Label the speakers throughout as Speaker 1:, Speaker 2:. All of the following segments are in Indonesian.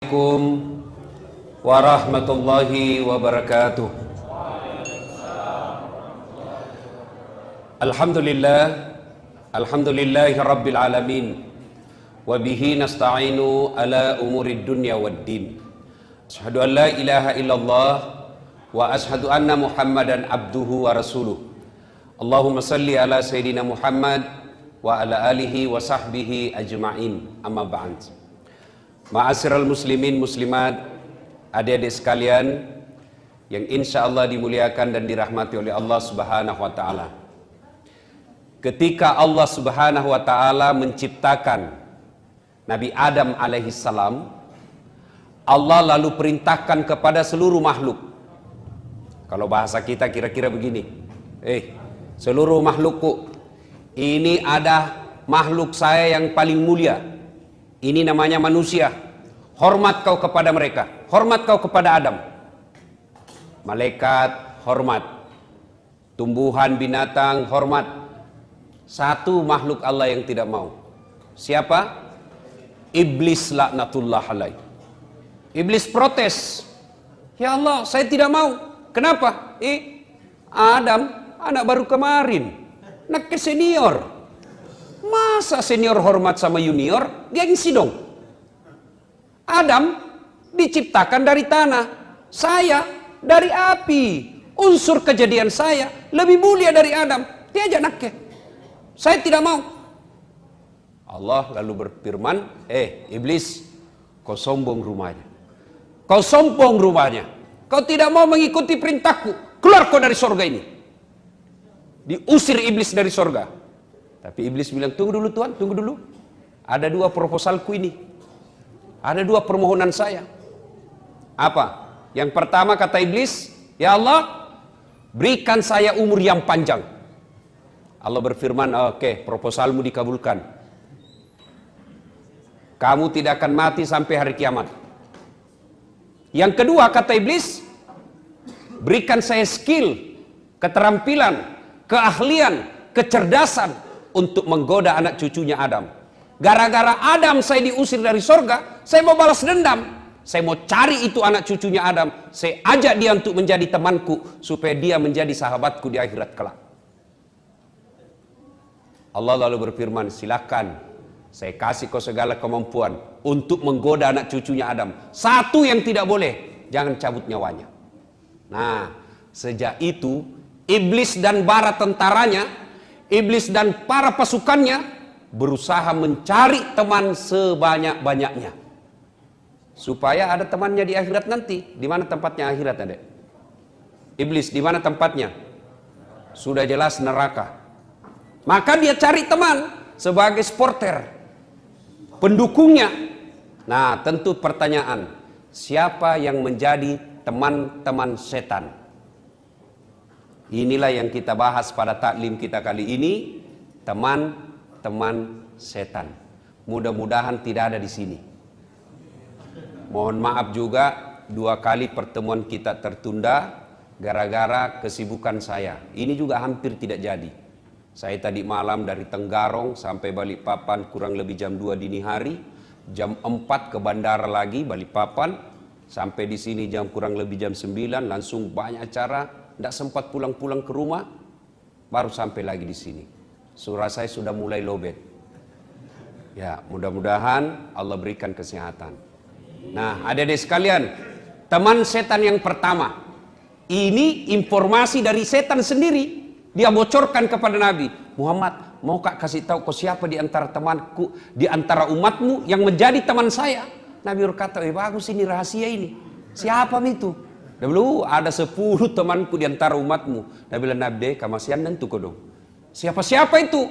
Speaker 1: Assalamualaikum warahmatullahi wabarakatuh. Alhamdulillahi rabbil alamin. Wa bihi nasta'inu ala umurid dunya waddin. Asyhadu an la ilaha illallah wa asyhadu anna Muhammadan abduhu wa rasuluh. Allahumma salli ala Sayyidina Muhammad wa ala alihi wa sahbihi ajma'in. Amma ba'd. Ma'asyiral muslimin muslimat, adik-adik sekalian yang insya Allah dimuliakan dan dirahmati oleh Allah Subhanahu wa taala. Ketika Allah Subhanahu wa taala menciptakan Nabi Adam alaihi salam, Allah lalu perintahkan kepada seluruh makhluk. Kalau bahasa kita kira-kira begini, seluruh makhlukku, ini ada makhluk saya yang paling mulia. Ini namanya manusia. Hormat kau kepada mereka. Hormat kau kepada Adam. Malaikat, hormat. Tumbuhan, binatang, hormat. Satu makhluk Allah yang tidak mau. Siapa? Iblis laknatullah alaih. Iblis protes. Ya Allah, saya tidak mau. Kenapa? Adam, anak baru kemarin. Anak ke senior. Masa senior hormat sama junior? Gengsi dong. Adam diciptakan dari tanah, saya dari api. Unsur kejadian saya lebih mulia dari Adam. Dia aja nakke. Saya tidak mau. Allah lalu berfirman, iblis, kau sombong rumahnya. Kau sombong rumahnya. Kau tidak mau mengikuti perintahku. Keluar kau dari sorga ini. Diusir iblis dari sorga. Tapi iblis bilang, tunggu dulu Tuhan, tunggu dulu. Ada dua proposalku ini. Ada dua permohonan saya. Apa? Yang pertama kata iblis, ya Allah, berikan saya umur yang panjang. Allah berfirman, oke, proposalmu dikabulkan. Kamu tidak akan mati sampai hari kiamat. Yang kedua kata iblis, berikan saya skill, keterampilan, keahlian, kecerdasan untuk menggoda anak cucunya Adam. Gara-gara Adam saya diusir dari sorga, saya mau balas dendam. Saya mau cari itu anak cucunya Adam. Saya ajak dia untuk menjadi temanku, supaya dia menjadi sahabatku di akhirat kelak. Allah lalu berfirman, silakan, saya kasih kau segala kemampuan untuk menggoda anak cucunya Adam. Satu yang tidak boleh, jangan cabut nyawanya. Nah, sejak itu iblis dan bara tentaranya, iblis dan para pasukannya berusaha mencari teman sebanyak-banyaknya. Supaya ada temannya di akhirat nanti. Di mana tempatnya akhirat, adek? Iblis, di mana tempatnya? Sudah jelas neraka. Maka dia cari teman sebagai supporter, pendukungnya. Nah, tentu pertanyaan, siapa yang menjadi teman-teman setan? Inilah yang kita bahas pada taklim kita kali ini, teman-teman setan. Mudah-mudahan tidak ada di sini. Mohon maaf juga, 2 kali pertemuan kita tertunda gara-gara kesibukan saya. Ini juga hampir tidak jadi. Saya tadi malam dari Tenggarong sampai Balikpapan kurang lebih jam 2 dini hari, jam 4 ke bandara lagi Balikpapan, sampai di sini kurang lebih jam 9, langsung banyak acara. Tidak sempat pulang-pulang ke rumah, baru sampai lagi di sini. Surah saya sudah mulai lobet. Ya, mudah-mudahan Allah berikan kesehatan. Nah, adik-adik sekalian, teman setan yang pertama, ini informasi dari setan sendiri. Dia bocorkan kepada Nabi Muhammad, mau kak kasih tahu kau siapa di antara temanku, di antara umatmu yang menjadi teman saya? Nabi berkata, bagus ini rahasia ini. Siapa itu? Dulu ada 10 temanku di antara umatmu. Nabi bilang, Nabi, kamasian nentu kau dong. Siapa-siapa itu?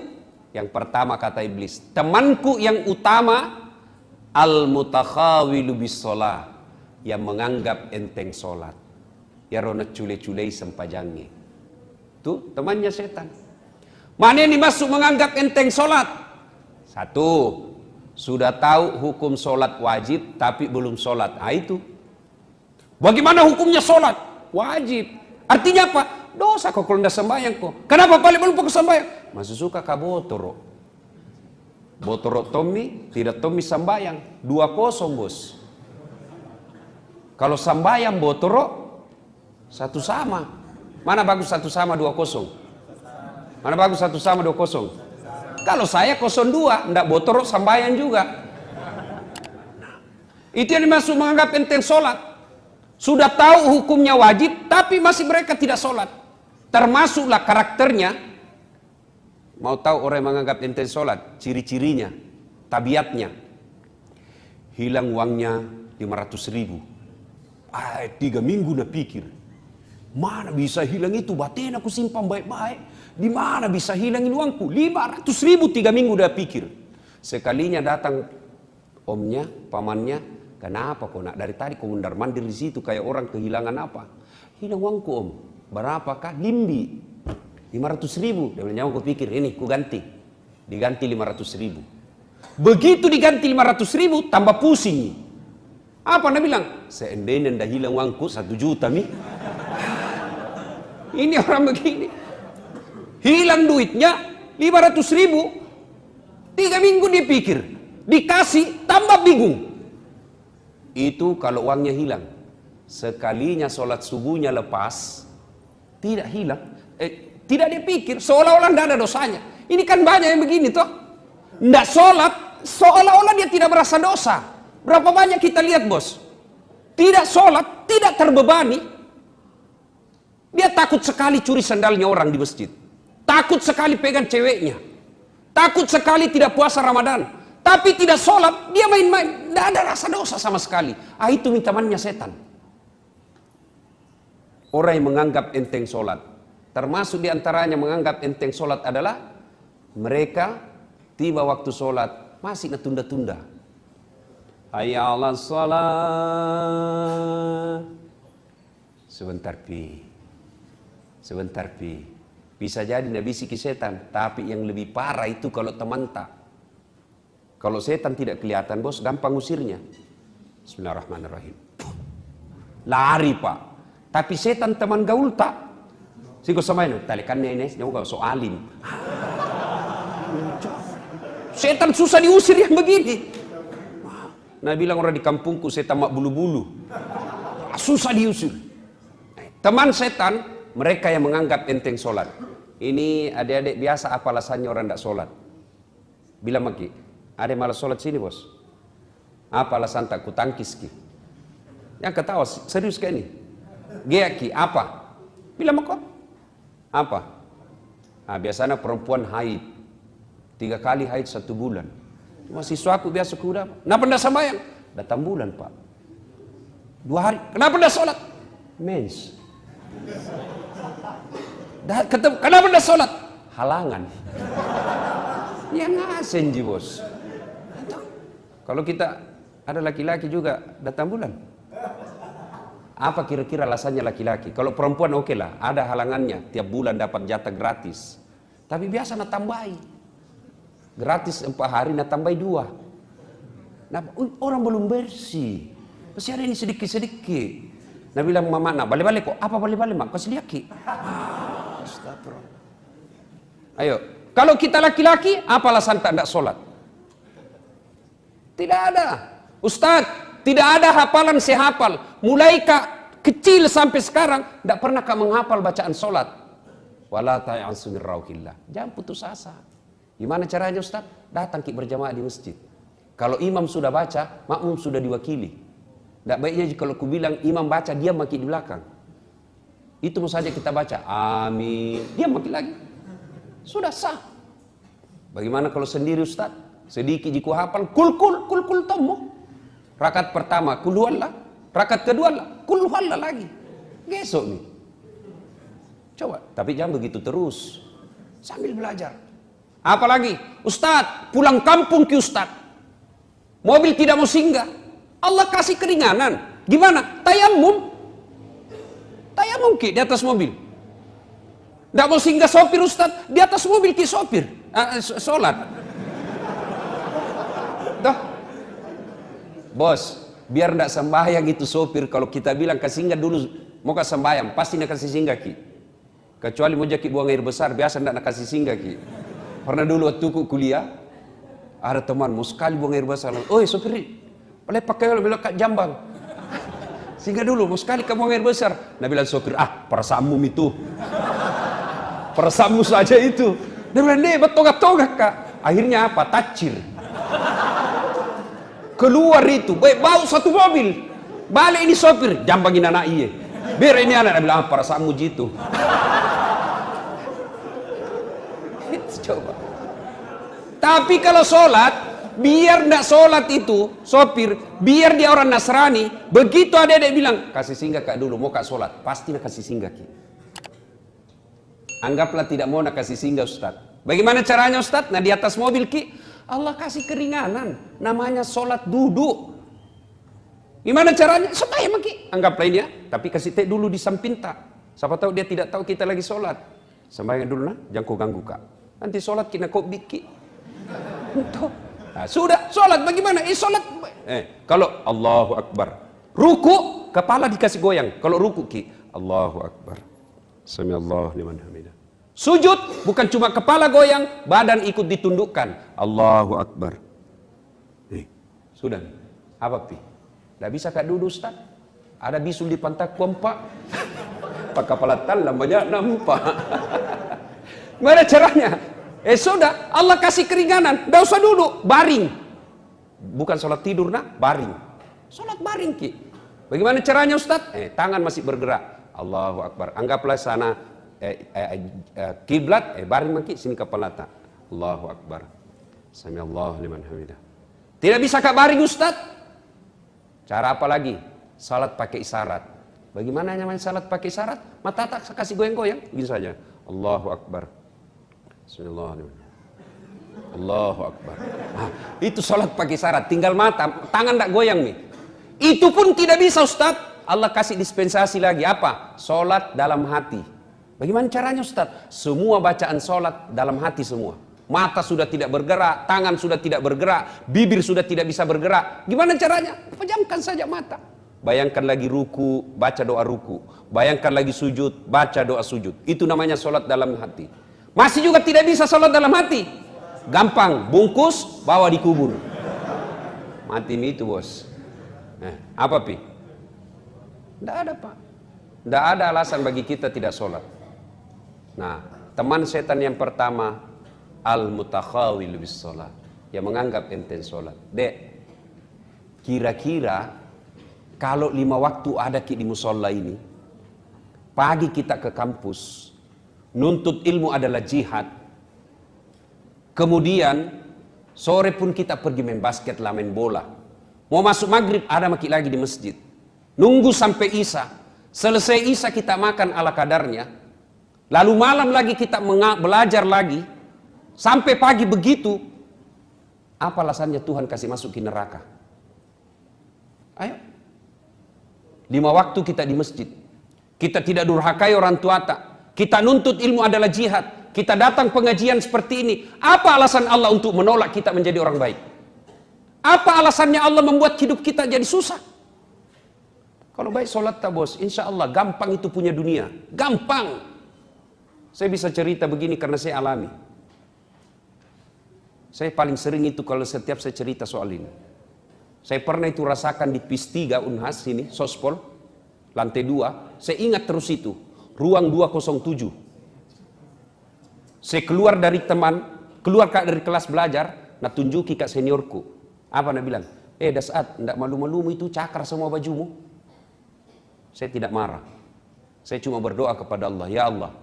Speaker 1: Yang pertama kata iblis, temanku yang utama, al-mutakhawilu bis sholah, yang menganggap enteng sholat. Ya rona cule-culei sempajangi. Itu temannya setan. Mana yang dimaksud menganggap enteng sholat? Satu, sudah tahu hukum sholat wajib tapi belum sholat. Itu. Bagaimana hukumnya sholat? Wajib. Artinya apa? Dosa kok kalau tidak sembahyang kok. Kenapa balik belum pakai sembahyang? Masih suka ka botoro. Botoro Tommy, tidak Tommy sembahyang. 2-0 bos. Kalau sambayang botoro satu sama. Mana bagus satu sama 2-0? Mana bagus satu sama 2-0? Kalau saya 0-2, ndak botoro sambayang juga. Itu yang dimaksud menganggap enteng sholat. Sudah tahu hukumnya wajib, tapi masih mereka tidak sholat. Termasuklah karakternya. Mau tahu orang yang menganggap enteng sholat? Ciri-cirinya, tabiatnya. Hilang uangnya 500.000. 3 minggu nak pikir. Mana bisa hilang itu? Batin aku simpan baik-baik. Di mana bisa hilangin uangku? 500.000 3 minggu dah pikir. Sekalinya datang omnya, pamannya. Kenapa kau nak dari tadi kau mundar-mandir di situ kayak orang kehilangan apa? Hilang uangku om. Berapakah? Limbi. 500.000. Dia bilang, aku pikir ini ku ganti. Diganti 500.000. Begitu diganti 500.000 tambah pusing. Apa anda bilang? Seandainya anda hilang uangku 1 juta mi. Ini orang begini. Hilang duitnya 500.000. 3 minggu dia pikir. Dikasih tambah bingung. Itu kalau uangnya hilang. Sekalinya sholat subuhnya lepas. Tidak hilang. Tidak dia pikir. Seolah-olah tidak ada dosanya. Ini kan banyak yang begini toh. Tidak sholat. Seolah-olah dia tidak merasa dosa. Berapa banyak kita lihat bos. Tidak sholat. Tidak terbebani. Dia takut sekali curi sandalnya orang di masjid. Takut sekali pegang ceweknya. Takut sekali tidak puasa Ramadan. Tapi tidak sholat, dia main-main. Tidak ada rasa dosa sama sekali. Itu temannya setan. Orang yang menganggap enteng sholat. Termasuk diantaranya menganggap enteng sholat adalah mereka tiba waktu sholat masih ngetunda-tunda. Hayya 'alas shalah. Sebentar pi. Sebentar pi. Bisa jadi nabi bisiki setan. Tapi yang lebih parah itu kalau teman tak. Kalau setan tidak kelihatan bos, gampang usirnya. Bismillahirrahmanirrahim. Lari pak. Tapi setan teman gaul tak. Siko sama ini, talikannya ini, nyoba soalim. Setan susah diusir yang begini. Nah bilang orang di kampungku setan mak bulu-bulu. Susah diusir. Teman setan, mereka yang menganggap enteng sholat. Ini adik-adik biasa apa alasannya orang tidak sholat? Bilang maki. Ada yang malas sholat sini bos. Apa alasan tak kutangkis ki? Yang ketawa serius kayak ini. Geaki apa? Bilang kok. Apa? Nah, biasanya perempuan haid 3 kali haid 1 bulan. Cuma siswaku biasa kuda. Kenapa tidak sembahyang? Datang bulan pak. 2 hari. Kenapa tidak sholat? Mens. Kenapa tidak sholat? Halangan. Ya ngasen ji bos. Kalau kita ada laki-laki juga datang bulan. Apa kira-kira alasannya laki-laki? Kalau perempuan oke lah, ada halangannya. Tiap bulan dapat jatah gratis. Tapi biasa nak tambahi. Gratis 4 hari nak tambahi 2. Nah, orang belum bersih. Masih ada ini sedikit-sedikit. Nah bilang mama nak balik-balik kok. Apa balik-balik mak? Kasih liaki. Astagfirullah. Ayo. Kalau kita laki-laki, apa alasan tak nak sholat? Tidak ada. Ustadz, tidak ada hafalan sehafal. Mulai kecil sampai sekarang, tidak pernah menghafal bacaan sholat. Wala ta'yansu min rauhillah. Jangan putus asa. Gimana caranya Ustadz? Datang berjamaah di masjid. Kalau imam sudah baca, makmum sudah diwakili. Tidak baiknya kalau ku bilang imam baca, dia maki di belakang. Itu saja kita baca. Amin. Dia maki lagi. Sudah sah. Bagaimana kalau sendiri Ustadz? Sedikit jiku hafal, kul tomo. Rakaat pertama, kul huwallah. Rakaat kedua, kul huwallah lagi. Gesok nih. Coba, tapi jangan begitu terus. Sambil belajar. Apalagi, Ustadz, pulang kampung ki Ustadz. Mobil tidak mau singgah. Allah kasih keringanan. Gimana? Tayamum. Tayamum ki di atas mobil. Tidak mau singgah sopir Ustadz. Di atas mobil ki sopir. Sholat. Bos, biar tidak sembahyang itu sopir. Kalau kita bilang kasih singgah dulu, mau kasih sembahyang, pasti nak kasih singgah ki. Kecuali mau jaki buang air besar, biasa tidak nak kasih singgah ki. Pernah dulu waktu kuliah, ada teman mau sekali buang air besar. Oh sopir, boleh pakai oleh kat jambang. Singgah dulu, mau sekali kamu air besar. Nah bilang sopir, perasaanmu itu. Perasaanmu saja itu. Dia bilang, bertogak-togak kak. Akhirnya apa? Tacir. Keluar itu, bau satu mobil. Balik ini sopir, jambangin anak iya. Biar ini anak, dia bilang, perasaanmu gitu. Coba. Tapi kalau sholat, biar ndak sholat itu sopir, biar dia orang Nasrani, begitu ada yang bilang kasih singgah kak dulu, mau kak sholat, pasti nak kasih singgah ki. Anggaplah tidak mau nak kasih singgah Ustaz. Bagaimana caranya Ustaz? Nah di atas mobil ki, Allah kasih keringanan, namanya sholat duduk. Gimana caranya? Supaya maki, anggaplah ini ya, tapi kasih teh dulu di samping tak. Siapa tahu dia tidak tahu kita lagi sholat. Sembahyang dulu nah, jangan kau ganggu kak. Nanti sholat kena kau bikin. Nah, sudah sholat bagaimana? Sholat. Kalau Allahu Akbar, ruku kepala dikasih goyang. Kalau ruku ki, Allahu Akbar, Samiallahu liman hamidah. Sujud bukan cuma kepala goyang, badan ikut ditundukkan. Allahu Akbar. Sudah. Apa pi? Tidak bisa kak duduk Ustaz. Ada bisul di pantat kompak. Pak kepala talam banyak nampak. Gimana caranya? Sudah, Allah kasih keringanan, tidak usah duduk, baring. Bukan sholat tidur nak, baring. Sholat baring ki. Bagaimana caranya Ustaz? Tangan masih bergerak. Allahu Akbar. Anggaplah sana kiblat, baring maki, sini kepala tak. Allahu Akbar. Samiallahu liman hamidah. Tidak bisa kak baring Ustaz? Cara apa lagi? Salat pakai isyarat. Bagaimana namanya salat pakai isyarat? Mata tak kasih goyang-goyang, begini saja. Allahu Akbar. Bismillahirrahmanirrahim. Allahu Akbar. Itu sholat pakai syarat, tinggal mata, tangan tak goyang nih. Itu pun tidak bisa Ustaz. Allah kasih dispensasi lagi, apa? Sholat dalam hati. Bagaimana caranya Ustaz? Semua bacaan sholat dalam hati semua. Mata sudah tidak bergerak, tangan sudah tidak bergerak, bibir sudah tidak bisa bergerak. Gimana caranya? Pejamkan saja mata. Bayangkan lagi ruku, baca doa ruku. Bayangkan lagi sujud, baca doa sujud. Itu namanya sholat dalam hati. Masih juga tidak bisa sholat dalam hati. Gampang, bungkus, bawa dikubur. Mati itu bos. Apa pi? Tidak ada pak. Tidak ada alasan bagi kita tidak sholat. Nah, teman setan yang pertama, al-mutakhawil bis sholat, yang menganggap enteng sholat. Dek, kira-kira kalau 5 waktu ada di musola ini, pagi kita ke kampus, nuntut ilmu adalah jihad. Kemudian sore pun kita pergi main basket lah, main bola. Mau masuk maghrib ada maki lagi di masjid. Nunggu sampai isya. Selesai isya kita makan ala kadarnya. Lalu malam lagi kita belajar lagi. Sampai pagi begitu. Apa alasannya Tuhan kasih masuk ke neraka? Ayo. 5 waktu kita di masjid. Kita tidak durhakai orang tua tak. Kita nuntut ilmu adalah jihad. Kita datang pengajian seperti ini. Apa alasan Allah untuk menolak kita menjadi orang baik? Apa alasannya Allah membuat hidup kita jadi susah? Kalau baik sholat tak bos, insya Allah gampang itu punya dunia. Gampang. Saya bisa cerita begini karena saya alami. Saya paling sering itu kalau setiap saya cerita soal ini. Saya pernah itu rasakan di PIS 3 Unhas sini, Sospol, lantai 2. Saya ingat terus itu. Ruang 207. Saya keluar dari dari kelas belajar, nak tunjuki kak seniorku. Apa nak bilang? Dasat, ndak malu-malumu itu cakar semua bajumu. Saya tidak marah. Saya cuma berdoa kepada Allah, ya Allah,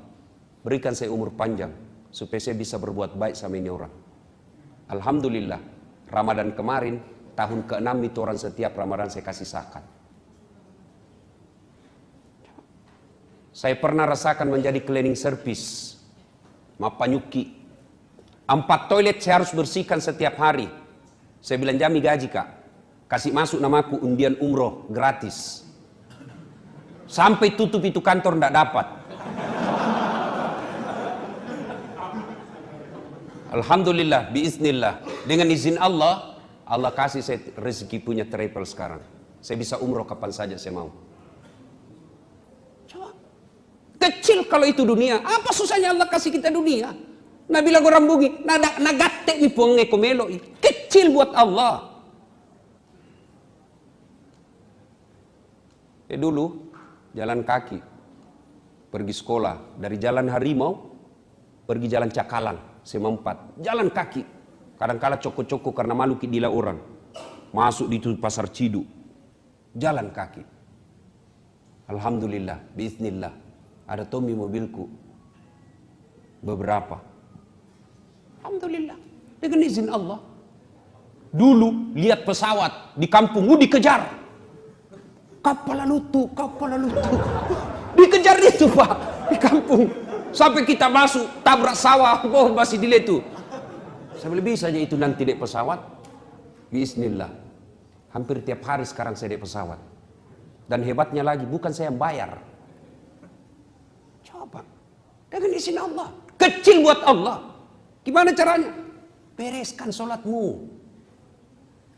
Speaker 1: berikan saya umur panjang supaya saya bisa berbuat baik sama ini orang. Alhamdulillah, Ramadan kemarin, tahun ke-6 itu orang setiap Ramadan saya kasih zakat. Saya pernah rasakan menjadi cleaning service, mapanyuki. 4 toilet saya harus bersihkan setiap hari. Saya bilang jami gaji kak, kasih masuk namaku undian umroh gratis. Sampai tutup itu kantor ndak dapat. Alhamdulillah, biiznillah. Dengan izin Allah, Allah kasih saya rezeki punya travel sekarang. Saya bisa umroh kapan saja saya mau. Kecil kalau itu dunia. Apa susahnya Allah kasih kita dunia? Nabila orang bungi, nagatte ni puang ekomelo. Kecil buat Allah. Dulu jalan kaki pergi sekolah dari Jalan Harimau pergi Jalan Cakalang Semempat, jalan kaki. Kadang-kala coko-coko karena malu dila orang. Masuk di pasar Ciduk, jalan kaki. Alhamdulillah, biiznillah, ada Tommy mobilku beberapa. Alhamdulillah, dengan izin Allah. Dulu lihat pesawat di kampung, dikejar. Kapal lutu. Dikejar itu Pak, di kampung. Sampai kita masuk, tabrak sawah, masih dilihat itu. Saya lebih saja itu nanti naik pesawat. Bismillah. Hampir tiap hari sekarang saya naik pesawat. Dan hebatnya lagi, bukan saya yang bayar. Coba, dengan izin Allah. Kecil buat Allah. Gimana caranya? Bereskan sholatmu.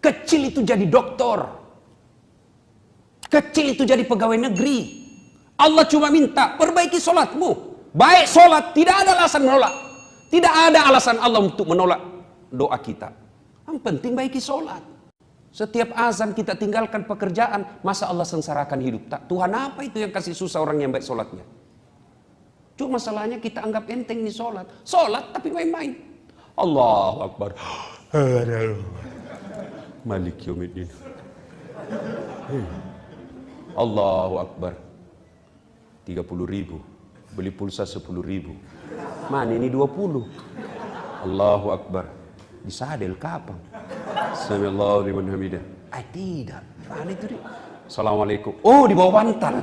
Speaker 1: Kecil itu jadi dokter. Kecil itu jadi pegawai negeri. Allah cuma minta, perbaiki sholatmu. Baik sholat, tidak ada alasan menolak. Tidak ada alasan Allah untuk menolak doa kita. Yang penting baiki sholat. Setiap azan kita tinggalkan pekerjaan, masa Allah sengsarakan hidup? Tak, Tuhan apa itu yang kasih susah orang yang baik sholatnya? Cuma masalahnya kita anggap enteng nih sholat. Sholat tapi main-main. Allahu Akbar. Malik yaumiddin. Allahu Akbar. 30.000. Beli pulsa 10.000. Mana ini 20? Allahu Akbar. Disadel kapan? Samiallahu liman hamidah. Tidak. Mana itu dia? Assalamualaikum. Oh, di bawah bantal.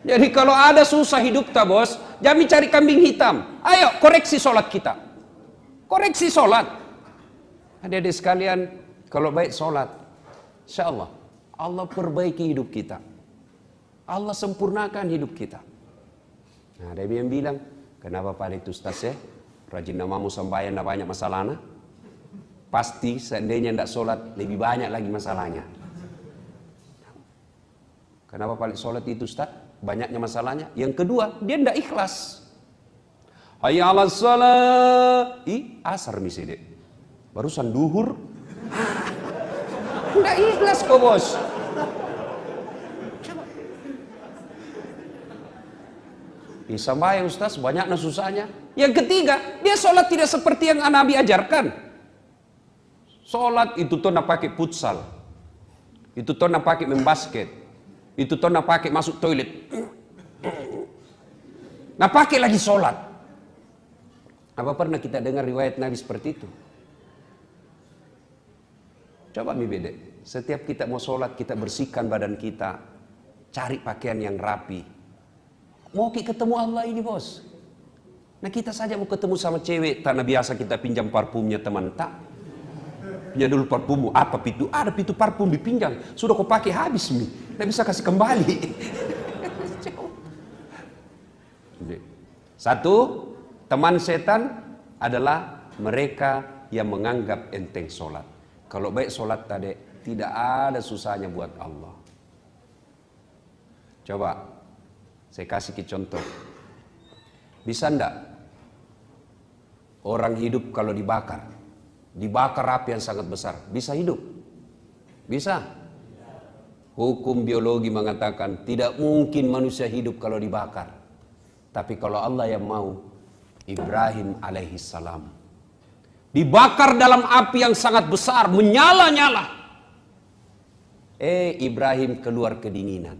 Speaker 1: Jadi kalau ada susah hidup tak bos, jangan cari kambing hitam. Ayo koreksi sholat kita. Koreksi sholat. Adik-adik sekalian, kalau baik sholat, insya Allah, Allah perbaiki hidup kita. Allah sempurnakan hidup kita. Nah, ada yang bilang, kenapa Pak itu Ustaz ya? Rajin namamu sembahyang tidak banyak masalahnya. Pasti seandainya tidak sholat lebih banyak lagi masalahnya. Kenapa Pak sholat itu Ustaz? Banyaknya masalahnya. Yang kedua, dia tidak ikhlas. Hayya 'alas shalah. Asar misalnya. Barusan duhur. Tidak ikhlas kok bos. Bisa bayang Ustaz, banyaknya susahnya. Yang ketiga, dia sholat tidak seperti yang Nabi ajarkan. Sholat itu tuh nak pakai futsal. Itu tuh nak pakai main basket. Itu tuh nak pakai masuk toilet. Nak pakai lagi sholat. Apa pernah kita dengar riwayat Nabi seperti itu? Coba beda. Setiap kita mau sholat, kita bersihkan badan kita. Cari pakaian yang rapi. Mau ketemu Allah ini bos. Nah kita saja mau ketemu sama cewek, tanah biasa kita pinjam parfumnya teman tak. Pinjam dulu parfummu, apa itu? Ada itu parfum dipinjam, sudah kau pakai habis nih, tidak bisa kasih kembali. Satu, teman setan adalah mereka yang menganggap enteng sholat. Kalau baik sholat tadi, tidak ada susahnya buat Allah. Coba. Saya kasih contoh. Bisa enggak orang hidup kalau dibakar? Dibakar api yang sangat besar. Bisa hidup? Bisa? Hukum biologi mengatakan tidak mungkin manusia hidup kalau dibakar. Tapi kalau Allah yang mau, Ibrahim alaihissalam dibakar dalam api yang sangat besar, menyala-nyala. Ibrahim keluar kedinginan.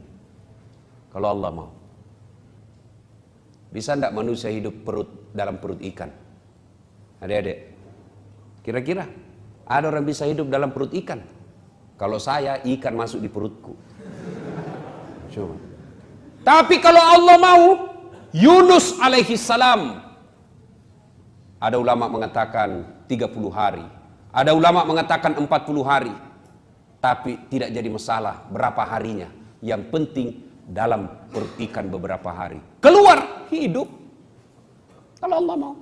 Speaker 1: Kalau Allah mau. Bisa enggak manusia hidup dalam perut ikan? Adik-adik, kira-kira ada orang bisa hidup dalam perut ikan? Kalau saya, ikan masuk di perutku. Coba. Tapi kalau Allah mau, Yunus alaihi salam, ada ulama mengatakan 30 hari, ada ulama mengatakan 40 hari, tapi tidak jadi masalah berapa harinya. Yang penting dalam perut ikan beberapa hari. Keluar hidup. Kalau Allah mau.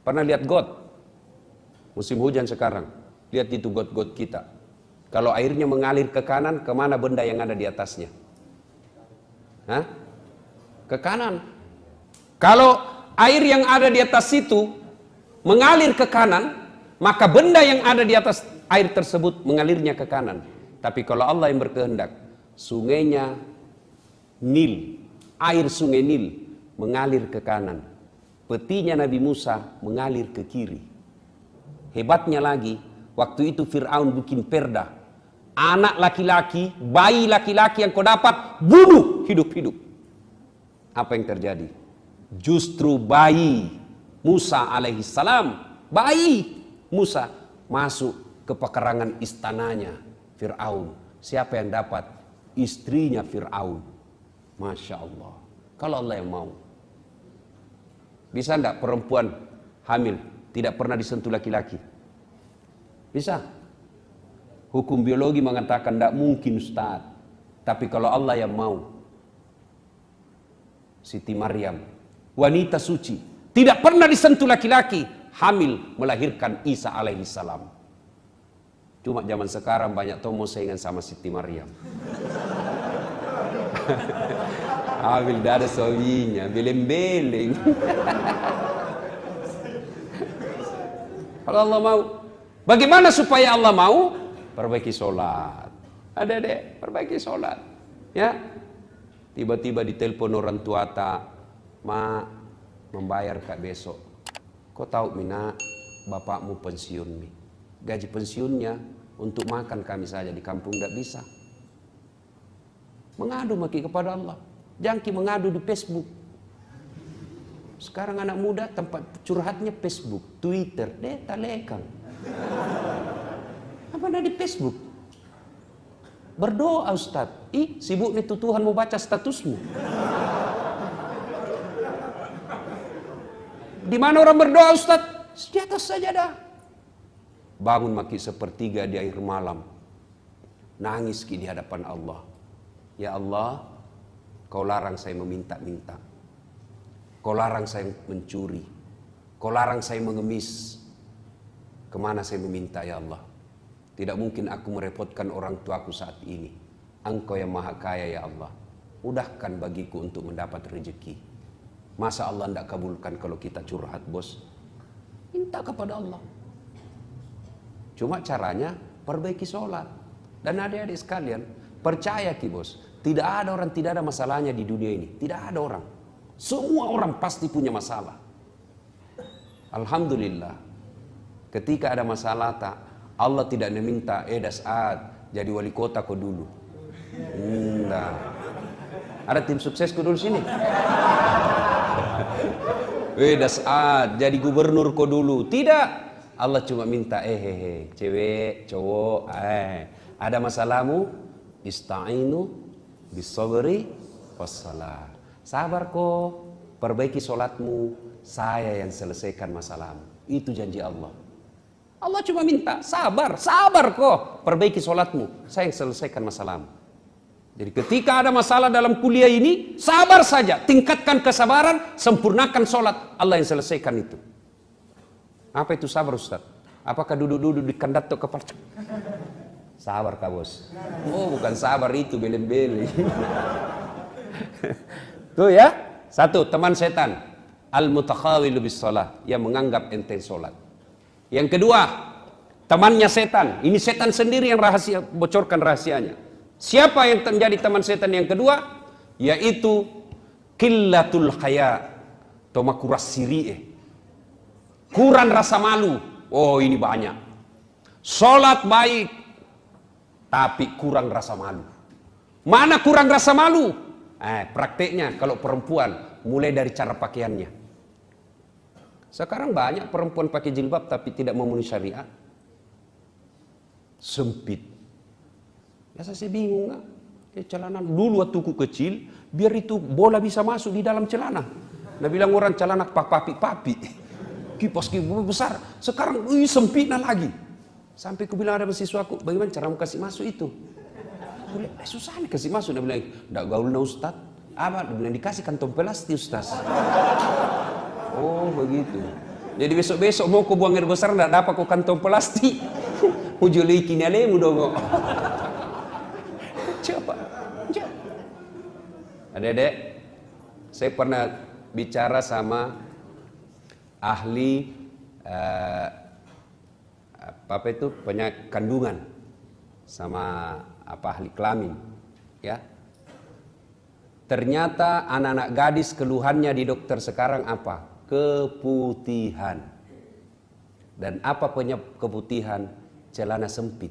Speaker 1: Pernah lihat got? Musim hujan sekarang. Lihat itu got-got kita. Kalau airnya mengalir ke kanan, kemana benda yang ada di atasnya? Hah? Ke kanan. Kalau air yang ada di atas situ mengalir ke kanan, maka benda yang ada di atas air tersebut mengalirnya ke kanan. Tapi kalau Allah yang berkehendak, sungainya Nil, air sungai Nil mengalir ke kanan. Petinya Nabi Musa mengalir ke kiri. Hebatnya lagi, waktu itu Fir'aun bikin perda. Anak laki-laki, bayi laki-laki yang kau dapat, bunuh hidup-hidup. Apa yang terjadi? Justru bayi Musa alaihissalam, bayi Musa masuk ke pekarangan istananya Fir'aun. Siapa yang dapat? Istrinya Fir'aun. Masya Allah. Kalau Allah yang mau. Bisa enggak perempuan hamil tidak pernah disentuh laki-laki? Bisa. Hukum biologi mengatakan tidak mungkin, Ustaz. Tapi kalau Allah yang mau. Siti Maryam, wanita suci, tidak pernah disentuh laki-laki, hamil melahirkan Isa alaihissalam. Cuma zaman sekarang banyak tomo saingan sama Siti Maryam. Hamil dah ada suaminya, beleng-beleng. Kalau Allah mau. Bagaimana supaya Allah mau? Perbaiki sholat. Adik-adik, perbaiki sholat. Ya. Tiba-tiba ditelepon orang tua tak, "Ma, membayar kak besok. Kau tahu Mina, bapakmu pensiun Mi. Gaji pensiunnya untuk makan kami saja di kampung tidak bisa." Mengadu maki kepada Allah. Jangki mengadu di Facebook. Sekarang anak muda tempat curhatnya Facebook, Twitter, talekang. Apa ada di Facebook? Berdoa Ustaz. Sibuk nih Tuhan mau baca statusmu. Di mana orang berdoa Ustaz? Di atas sajadah. Bangun maki sepertiga di akhir malam. Nangis di hadapan Allah. Ya Allah, kau larang saya meminta-minta. Kau larang saya mencuri. Kau larang saya mengemis. Kemana saya meminta ya Allah? Tidak mungkin aku merepotkan orang tuaku saat ini. Engkau yang maha kaya ya Allah. Mudahkan bagiku untuk mendapat rezeki. Masa Allah tidak kabulkan kalau kita curhat bos? Minta kepada Allah. Cuma caranya perbaiki sholat. Dan adik-adik sekalian, percaya ki bos. Tidak ada orang tidak ada masalahnya di dunia ini. Tidak ada orang. Semua orang pasti punya masalah. Alhamdulillah. Ketika ada masalah tak, Allah tidak meminta, Das'ad jadi wali kota kau dulu. Nah. Ada tim sukses kau dulu sini. Das'ad jadi gubernur kau dulu. Tidak. Allah cuma minta, cewek, cowok, ada masalahmu, ista'inu bisabri wassalah. Sabar kok, perbaiki sholatmu, saya yang selesaikan masalahmu. Itu janji Allah. Allah cuma minta, sabar kok, perbaiki sholatmu, saya yang selesaikan masalahmu. Jadi ketika ada masalah dalam kuliah ini, sabar saja, tingkatkan kesabaran, sempurnakan sholat, Allah yang selesaikan itu. Apa itu sabar Ustaz? Apakah duduk-duduk di kandat atau kepala? Sabar kak bos. Oh bukan sabar itu, beleng-beleng. Tuh ya, satu teman setan, al-mutakhawilu bis shalah, yang menganggap enteng sholat. Yang kedua, temannya setan. Ini setan sendiri yang rahasia, bocorkan rahasianya. Siapa yang menjadi teman setan yang kedua? Yaitu qillatul haya, tomakuras siri'e. Kurang rasa malu. Oh ini banyak. Sholat baik, tapi kurang rasa malu. Mana kurang rasa malu? Prakteknya kalau perempuan mulai dari cara pakaiannya. Sekarang banyak perempuan pakai jilbab tapi tidak memenuhi syariat. Sempit. Biasa saya bingung nggak? Celana dulu waktu ku kecil, biar itu bola bisa masuk di dalam celana. Nah bilang orang celana papi. Kipas besar. Sekarang sempitnya lagi. Sampai ku bilang ada mahasiswaku, bagaimana cara kasih masuk itu? Susah nih kasih masuk. Dia bilang, enggak gaul na Ustaz. Apa? Dia bilang, dikasih kantong plastik Ustaz. Oh begitu. Jadi besok-besok mau kau buang air besar, enggak dapat kau kantong plastik. Hujulikin alemu dong. Coba. Adik-adik, saya pernah bicara sama ahli Papa itu penyakit kandungan sama ahli kelamin, ya. Ternyata anak-anak gadis keluhannya di dokter sekarang apa? Keputihan. Dan apa penyebab keputihan? Celana sempit.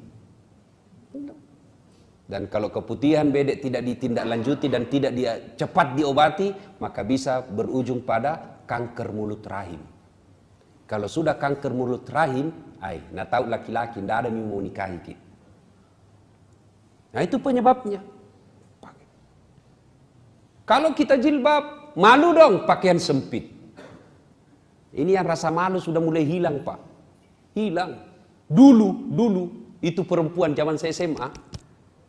Speaker 1: Dan kalau keputihan bedek tidak ditindaklanjuti dan tidak cepat diobati, maka bisa berujung pada kanker mulut rahim. Kalau sudah kanker mulut rahim, nah tahu laki-laki tidak ada yang mau nikahi kita. Nah itu penyebabnya. Kalau kita jilbab, malu dong pakaian sempit. Ini yang rasa malu sudah mulai hilang, Pak. Hilang. Dulu itu perempuan zaman saya SMA,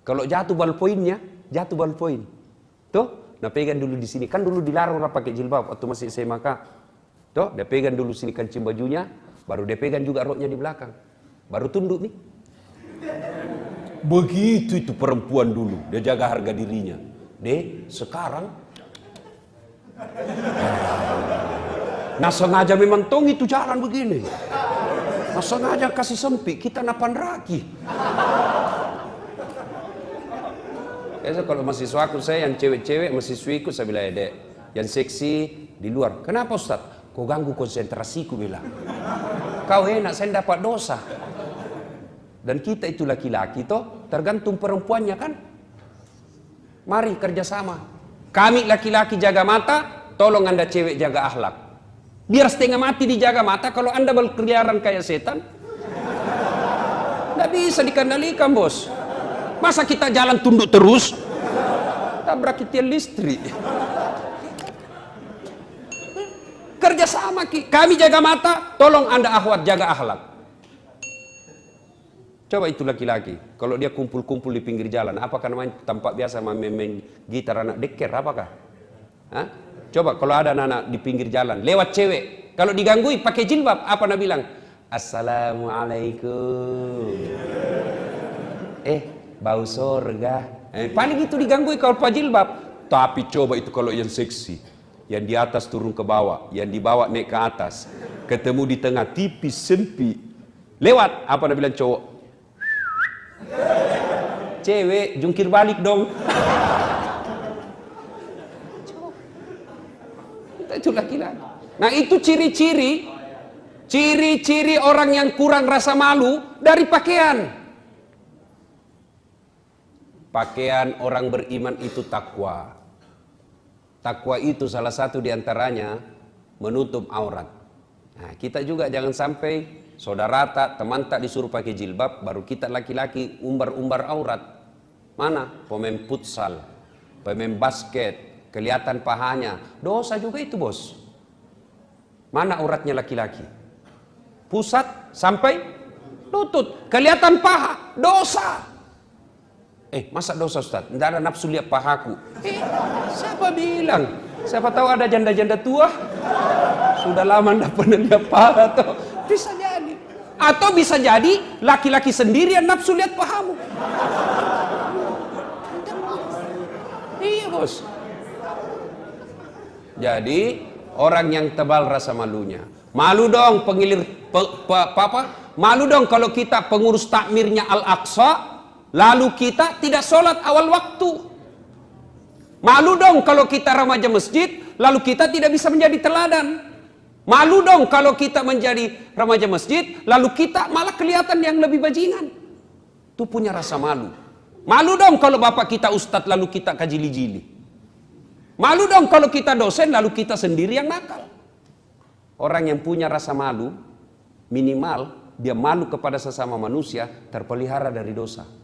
Speaker 1: kalau jatuh ballpoinnya, jatuh ballpoin. Tuh, nah pegang dulu di sini. Kan dulu dilarang orang pakai jilbab waktu masih SMA, Kak. Tuh, dia pegang dulu sini kancing bajunya, baru dia pegang juga roknya di belakang. Baru tunduk nih. Begitu itu perempuan dulu, dia jaga harga dirinya. Sekarang nah sengaja memang tong itu jalan begini. Nah sengaja kasih sempit, kita napan raki. Biasa kalau mahasiswaku saya yang cewek-cewek, mahasiswiku saya bilang, Dek, yang seksi di luar. Kenapa Ustaz? Kau ganggu konsentrasiku, bilang. Kau enak, saya dapat dosa. Dan kita itu laki-laki toh, tergantung perempuannya kan. Mari kerjasama. Kami laki-laki jaga mata, tolong Anda cewek jaga akhlak. Biar setengah mati dijaga mata, kalau Anda berkeliaran kayak setan, nggak bisa dikendalikan, bos. Masa kita jalan tunduk terus? Tabrak tiang listrik. Kerjasama, kami jaga mata, tolong Anda akhwat jaga akhlak. Coba itu laki-laki, kalau dia kumpul-kumpul di pinggir jalan, apakah namanya tempat biasa main gitar anak deker, apakah? Hah? Coba kalau ada anak-anak di pinggir jalan, lewat cewek, kalau diganggui pakai jilbab, apa nak bilang? Assalamualaikum. Bau sorga. Paling itu diganggui kalau pakai jilbab. Tapi coba itu kalau yang seksi, yang di atas turun ke bawah, yang di bawah naik ke atas, ketemu di tengah tipis sempit, lewat, apa nak bilang cowok? Cewek jungkir balik dong. Itu laki-laki. Nah itu ciri-ciri orang yang kurang rasa malu dari pakaian. Pakaian orang beriman itu takwa. Takwa itu salah satu diantaranya menutup aurat. Nah, kita juga jangan sampai saudara tak, teman tak disuruh pakai jilbab, baru kita laki-laki umbar-umbar aurat. Mana? Pemain futsal, pemain basket, kelihatan pahanya. Dosa juga itu, bos. Mana auratnya laki-laki? Pusat sampai lutut, kelihatan paha, dosa. Masa dosa, Ustaz? Tidak ada nafsu lihat pahaku. Siapa bilang? Siapa tahu ada janda-janda tua? Sudah lama tidak pernah lihat paha tuh. Bisa jadi. Atau bisa jadi laki-laki sendiri yang nafsu lihat pahamu. Iya, bos. Jadi orang yang tebal rasa malunya. Malu dong pengilir malu dong kalau kita pengurus takmirnya Al-Aqsa, lalu kita tidak sholat awal waktu. Malu dong kalau kita remaja masjid, lalu kita tidak bisa menjadi teladan. Malu dong kalau kita menjadi remaja masjid, lalu kita malah kelihatan yang lebih bajingan. Itu punya rasa malu. Malu dong kalau bapak kita ustadz, lalu kita kajili-jili. Malu dong kalau kita dosen, lalu kita sendiri yang nakal. Orang yang punya rasa malu, minimal dia malu kepada sesama manusia, terpelihara dari dosa.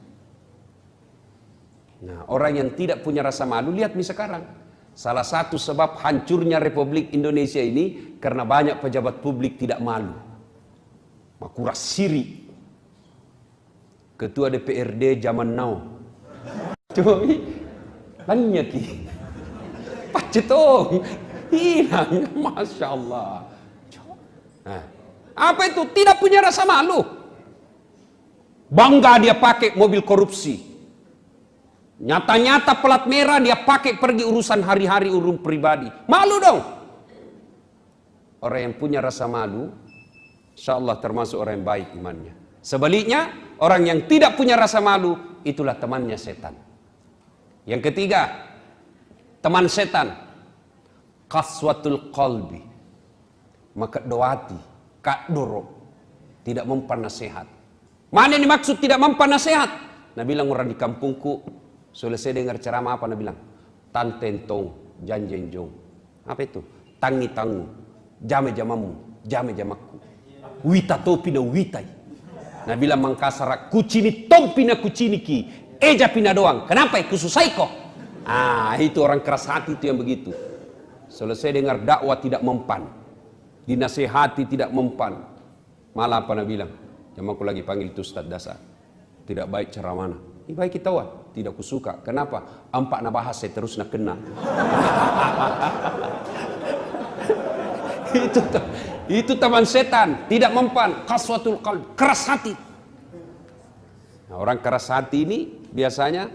Speaker 1: Nah, orang yang tidak punya rasa malu, lihat nih sekarang. Salah satu sebab hancurnya Republik Indonesia ini karena banyak pejabat publik tidak malu. Makura Siri, Ketua DPRD zaman now. Coba banyak pacetong hilang, masya Allah. Nah, apa itu? Tidak punya rasa malu. Bangga dia pakai mobil korupsi. Nyata-nyata pelat merah dia pakai pergi urusan hari-hari, urusan pribadi. Malu dong. Orang yang punya rasa malu, insya Allah termasuk orang yang baik imannya. Sebaliknya, orang yang tidak punya rasa malu, itulah temannya setan. Yang ketiga, teman setan, qaswatul qalbi, maka doati, kak doro, tidak mempan nasihat. Mana yang dimaksud tidak mempan nasihat? Nabi bilang orang di kampungku, selesai dengar ceramah apa? Nabi bilang, tantentong, janjenjong. Apa itu? Tangi tangu, jame jamamu, jame jamaku. Wita topi na witai. Nabi bilang mangkasara, kucini tompi na kucini ki, eja pina doang. Kenapa? Kususai kok. Itu orang keras hati itu yang begitu. Selesai dengar dakwah tidak mempan, dinasehati tidak mempan. Malah apa Nabi bilang? Jamaku lagi panggil itu Ustaz Dasa. Tidak baik cara mana? Ini baik kita tidak kusuka. Kenapa? Ampak na bahas saya terus nak kena. Itu teman setan, tidak mempan, qaswatul qalb, keras hati. Nah, orang keras hati ini biasanya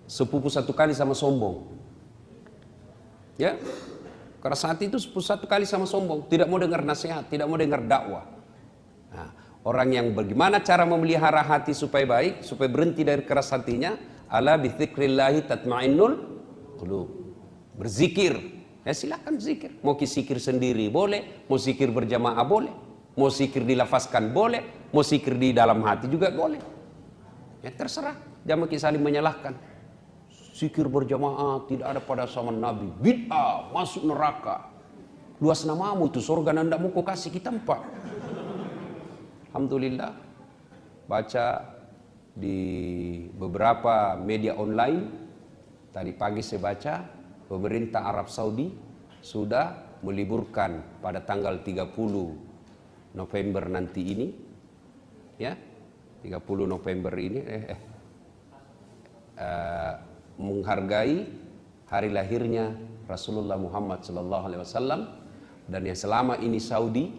Speaker 1: sepupu satu kali sama sombong. Ya, keras hati itu sepupu satu kali sama sombong, tidak mau dengar nasihat, tidak mau dengar dakwah. Nah, orang yang bagaimana cara memelihara hati supaya baik, supaya berhenti dari keras hatinya, ala bi dzikrillahi tatmainnul qulub. Berzikir. Ya silakan zikir. Mau zikir sendiri boleh, mau zikir berjamaah boleh, mau zikir dilafazkan boleh, mau zikir di dalam hati juga boleh. Ya terserah. Jangan saling menyalahkan. Zikir berjamaah tidak ada pada zaman Nabi. Bid'ah, masuk neraka. Luas namamu tuh surga nanda mau kau kasih kita empat. Alhamdulillah. Baca di beberapa media online. Tadi pagi saya baca. Pemerintah Arab Saudi sudah meliburkan pada tanggal 30 November nanti ini, ya, 30 November ini, menghargai hari lahirnya Rasulullah Muhammad SAW, dan yang selama ini Saudi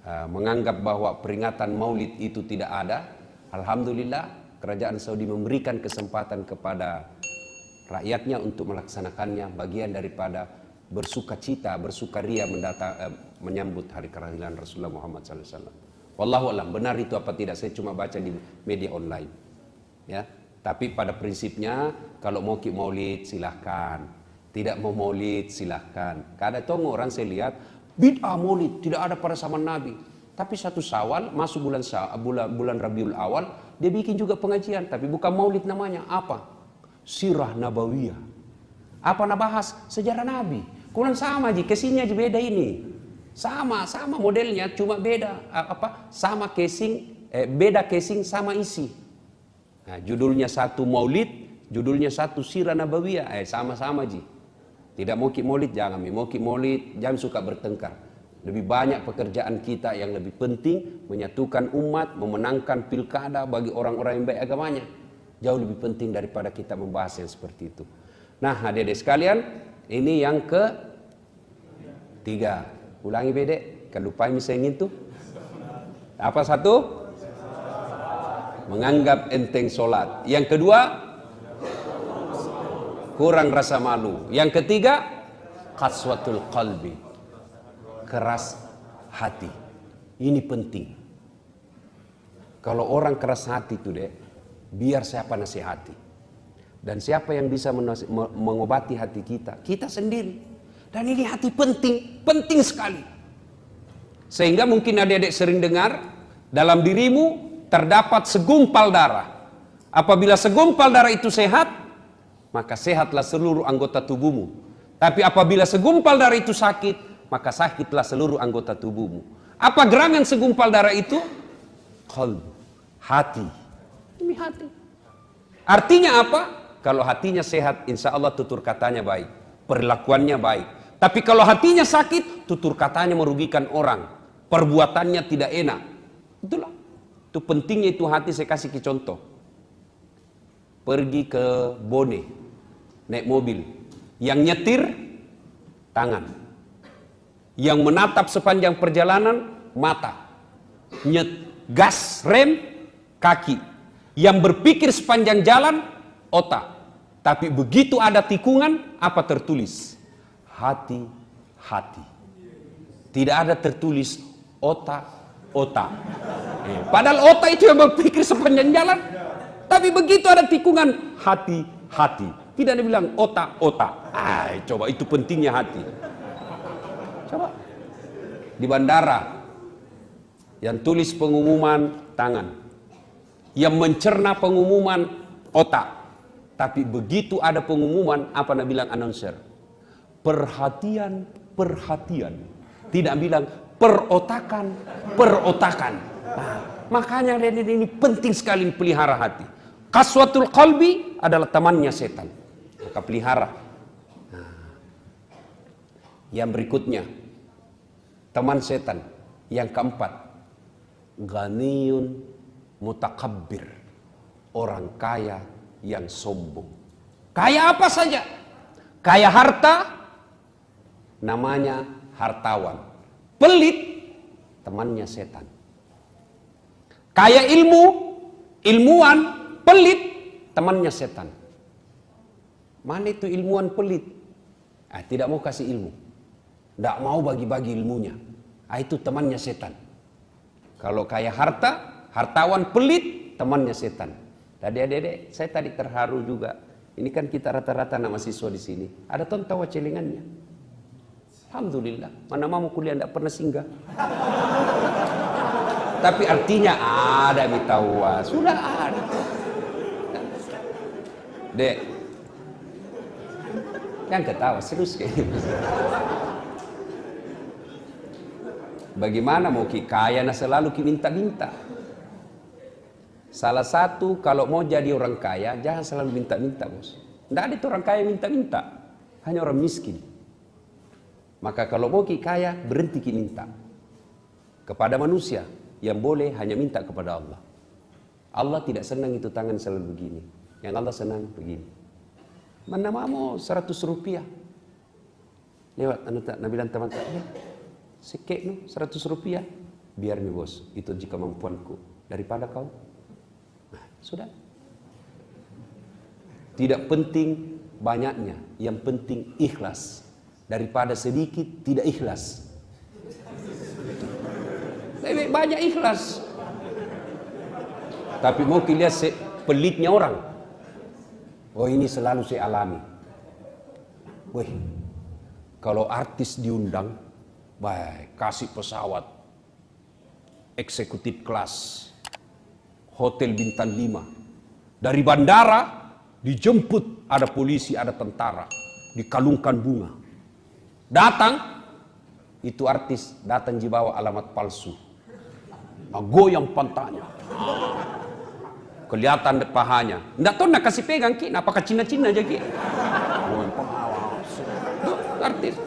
Speaker 1: menganggap bahwa peringatan Maulid itu tidak ada. Alhamdulillah, kerajaan Saudi memberikan kesempatan kepada rakyatnya untuk melaksanakannya, bagian daripada bersukacita, bersukaria menyambut hari kelahiran Rasulullah Muhammad SAW. Wallahu a'lam, benar itu apa tidak, saya cuma baca di media online. Ya, tapi pada prinsipnya kalau mau maulid silahkan, tidak mau maulid silahkan. Kadang tong orang saya lihat bid'ah maulid tidak ada pada zaman Nabi. Tapi satu Syawal masuk bulan Rabiul Awal dia bikin juga pengajian, tapi bukan maulid namanya, apa? Sirah Nabawiyah. Apa nak bahas? Sejarah Nabi. Kurang sama aja, kesini aja beda ini. Sama modelnya, cuma beda sama casing, beda casing sama isi. Nah, judulnya satu Maulid, judulnya satu Sirah Nabawiyah, sama-sama aja. Tidak mau maulid jangan, mau maulid jangan suka bertengkar. Lebih banyak pekerjaan kita yang lebih penting menyatukan umat, memenangkan pilkada bagi orang-orang yang baik agamanya. Jauh lebih penting daripada kita membahas yang seperti itu. Nah, adik-adik sekalian, ini yang ketiga. Ulangi bedek, kan lupa misalnya itu. Apa satu? Menganggap enteng solat. Yang kedua, kurang rasa malu. Yang ketiga, qaswatul qalbi, keras hati. Ini penting. Kalau orang keras hati itu dek, biar siapa nasihati. Dan siapa yang bisa mengobati hati kita? Kita sendiri. Dan ini hati penting, penting sekali. Sehingga mungkin adik-adik sering dengar, dalam dirimu terdapat segumpal darah. Apabila segumpal darah itu sehat, maka sehatlah seluruh anggota tubuhmu. Tapi apabila segumpal darah itu sakit, maka sakitlah seluruh anggota tubuhmu. Apa gerangan segumpal darah itu? Qalb, hati. Ini hati. Artinya apa? Kalau hatinya sehat, insya Allah tutur katanya baik, perlakuannya baik. Tapi kalau hatinya sakit, tutur katanya merugikan orang, perbuatannya tidak enak. Itulah. Itu pentingnya itu hati. Saya kasih contoh. Pergi ke Bone, naik mobil, yang nyetir tangan, yang menatap sepanjang perjalanan mata, gas rem kaki. Yang berpikir sepanjang jalan, otak. Tapi begitu ada tikungan, apa tertulis? Hati-hati. Tidak ada tertulis otak, otak. Padahal otak itu yang berpikir sepanjang jalan. Tapi begitu ada tikungan, hati. Tidak ada bilang otak. Coba itu pentingnya hati. Coba. Di bandara, yang tulis pengumuman tangan. Yang mencerna pengumuman otak. Tapi begitu ada pengumuman, apa nak bilang announcer? Perhatian. Tidak bilang perotakan. Nah, makanya ini penting sekali pelihara hati. Qaswatul qalbi adalah temannya setan. Maka pelihara. Nah, yang berikutnya, teman setan. Yang keempat, ghaniyun mutakabbir. Orang kaya yang sombong. Kaya apa saja. Kaya harta, namanya hartawan. Pelit, temannya setan. Kaya ilmuwan, pelit, temannya setan. Mana itu ilmuwan pelit? Tidak mau kasih ilmu. Tidak mau bagi-bagi ilmunya. Itu temannya setan. Kalau kaya hartawan pelit, temannya setan. Tadi adik-adik, saya tadi terharu juga. Ini kan kita rata-rata anak mahasiswa di sini. Ada tawa celengannya. Alhamdulillah. Mana mau kuliah tidak pernah singgah. Tapi artinya ada mitawa. Sudah ada. Dek, yang ketawa serius kayak gitu. Bagaimana mau ki kaya nah selalu ki minta-minta. Salah satu kalau mau jadi orang kaya jangan selalu minta-minta, bos. Tidak ada itu orang kaya minta-minta, hanya orang miskin. Maka kalau mau ki kaya berhenti ki minta kepada manusia, yang boleh hanya minta kepada Allah. Allah tidak senang itu tangan selalu begini. Yang Allah senang begini. Mana mau 100 rupiah lewat Nabi dan teman saya, sekek nu 100 rupiah, biar nih bos, itu jika kemampuanku daripada kau. Nah, sudah. Tidak penting banyaknya, yang penting ikhlas. Daripada sedikit tidak ikhlas. Lebih banyak ikhlas. Tapi mau lihat pelitnya orang. Oh, ini selalu saya alami. Wih, kalau artis diundang, baik kasih pesawat eksekutif kelas, hotel bintang 5. Dari bandara dijemput, ada polisi, ada tentara, dikalungkan bunga. Datang, itu artis datang dibawa alamat palsu. Goyang pantatnya. Kelihatan pahanya. Nggak tahu nak kasih pegang ki, apakah Cina-Cina aja ki. Artis.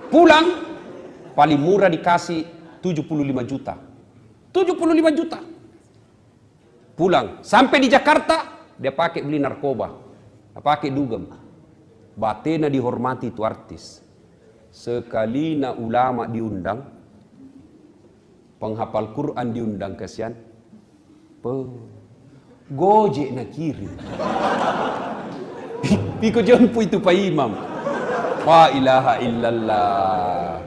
Speaker 1: Pulang, paling murah dikasih 75 juta. 75 juta. Pulang, sampai di Jakarta, dia pakai beli narkoba. Pakai dugem. Batena dihormati itu artis. Sekali na ulama diundang, penghafal Quran diundang, kasihan. Gojek na kiri. Ikut jempu itu Pak Imam. La ilaha illallah.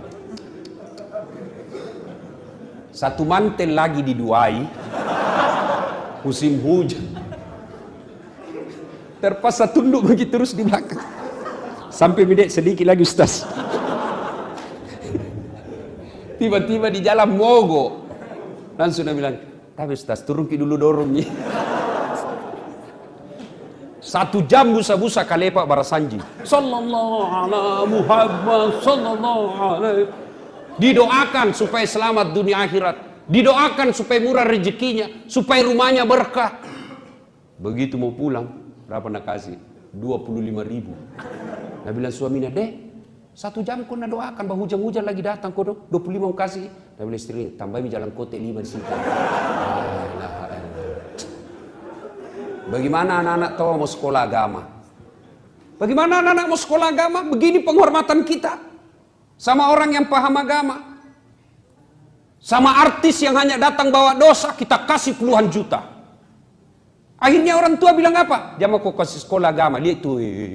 Speaker 1: Satu mantel lagi diduai. Musim hujan. Terpaksa tunduk begitu terus di belakang. Sampai bedek sedikit lagi Ustaz. Tiba-tiba di jalan mogok. Langsung dia bilang, tapi Ustaz turun ki dulu dorongnya. 1 jam busa-busa kalepak barasanji. Sallallahu ala Muhammad sallallahu alaihi. Didoakan supaya selamat dunia akhirat. Didoakan supaya murah rezekinya, supaya rumahnya berkah. Begitu mau pulang, berapa nak kasih? 25.000. Nah bilang suaminya, deh 1 jam kau nak doakan, bah hujan-hujan lagi datang kau 25 mau kasih. Nah bilang istri, tambahin jalan kotek 5 di situ. Bagaimana anak-anak tahu mau sekolah agama? Bagaimana anak-anak mau sekolah agama? Begini penghormatan kita sama orang yang paham agama. Sama artis yang hanya datang bawa dosa, kita kasih puluhan juta. Akhirnya orang tua bilang apa? Jangan kau kasih sekolah agama. Lihat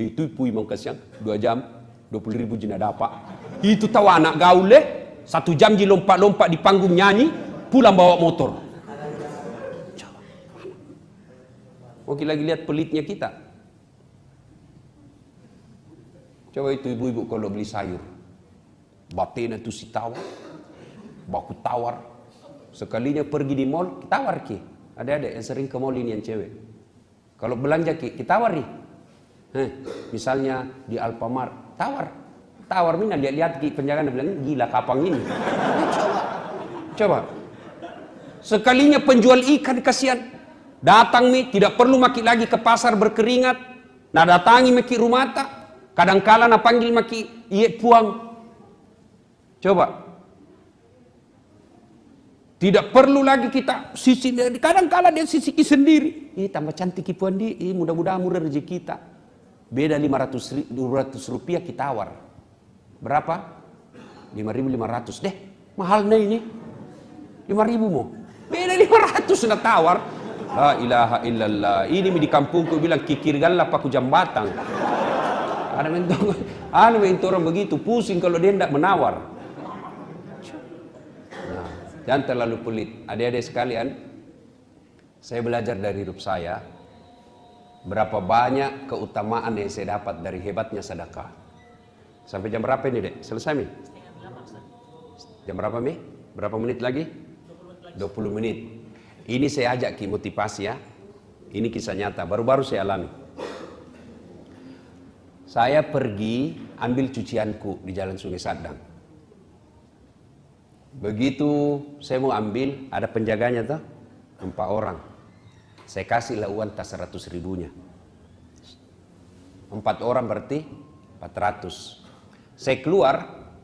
Speaker 1: itu pui mau kasih 2 jam 20.000 jina dapat. Itu tahu anak gaul 1 jam di lompat-lompat di panggung nyanyi. pulang bawa motor. Oke, lagi lihat pelitnya kita. Coba itu ibu-ibu kalau beli sayur, batena tuh si tawar, baku tawar. Sekalinya pergi di mall, tawar ki. Ada yang sering ke mall ini yang cewek. Kalau belanja ki, tawar nih. Misalnya di Alfamart, tawar mina lihat ki penjaga bilang gila kapang ini. Coba. Sekalinya penjual ikan kasihan. Datang nih, tidak perlu maki lagi ke pasar berkeringat. Nah datangi maki rumah tak. Kadang-kala na panggil maki iye puang. Coba. Tidak perlu lagi kita sisi, kadang-kala dia sisiki sendiri. Tambah cantik puan di, mudah-mudahan murah rezeki kita. Beda 200 rupiah kita tawar. Berapa? 5.500 deh. Mahalnya ini. 5.000 mau. Beda 500 sudah tawar. La ilaha illallah. Ini di kampungku bilang kikir galap aku jambatan. Ada orang begitu pusing kalau dia tidak menawar. Nah, jangan terlalu pelit. Adik-adik sekalian, saya belajar dari hidup saya. Berapa banyak keutamaan yang saya dapat dari hebatnya sedekah. Sampai jam berapa ini, Dek? Selesai, Mi? Jam berapa, Mi? Berapa menit lagi? 20 menit. Ini saya ajak ki motivasi ya. Ini kisah nyata, baru-baru saya alami. Saya pergi ambil cucianku di Jalan Sungai Sadang. Begitu saya mau ambil, ada penjaganya tuh, 4 orang. Saya kasihlah uang tas 100 ribunya. 4 orang berarti 400. Saya keluar,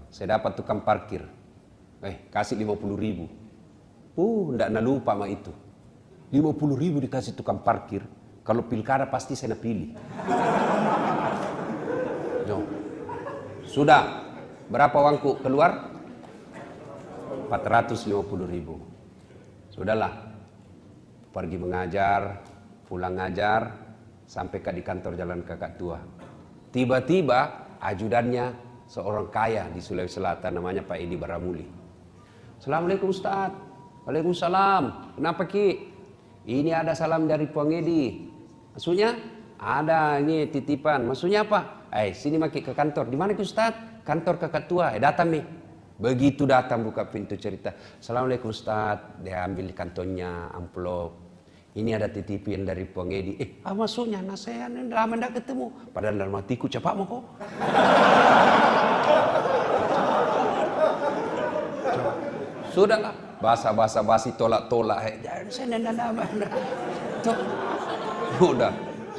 Speaker 1: saya dapat tukang parkir. Kasih 50 ribu. Nggak lupa sama itu. 50 ribu dikasih tukang parkir. Kalau pilkada pasti saya pilih. No. Sudah. Berapa uangku keluar? 450 ribu. Sudahlah. Pergi mengajar, pulang ngajar, sampai di kantor Jalan Kakak Tua. Tiba-tiba ajudannya seorang kaya di Sulawesi Selatan namanya Pak Edi Baramuli. Assalamualaikum Ustaz. Waalaikumsalam. Kenapa Ki? Ini ada salam dari Puang Edi. Maksudnya? Ada ini titipan. Maksudnya apa? Sini maki ke kantor. Di mana Ki Ustaz? Kantor Kakak Tua. Datang nih. Begitu datang buka pintu cerita. Assalamualaikum Ustaz. Dia ambil di kantongnya amplop. Ini ada titipan dari Puang Edi. Maksudnya nah saya lama tidak ketemu. Padahal dalam hatiku cepat mau kok. Sudahlah. Basa-basa basi tolak-tolak.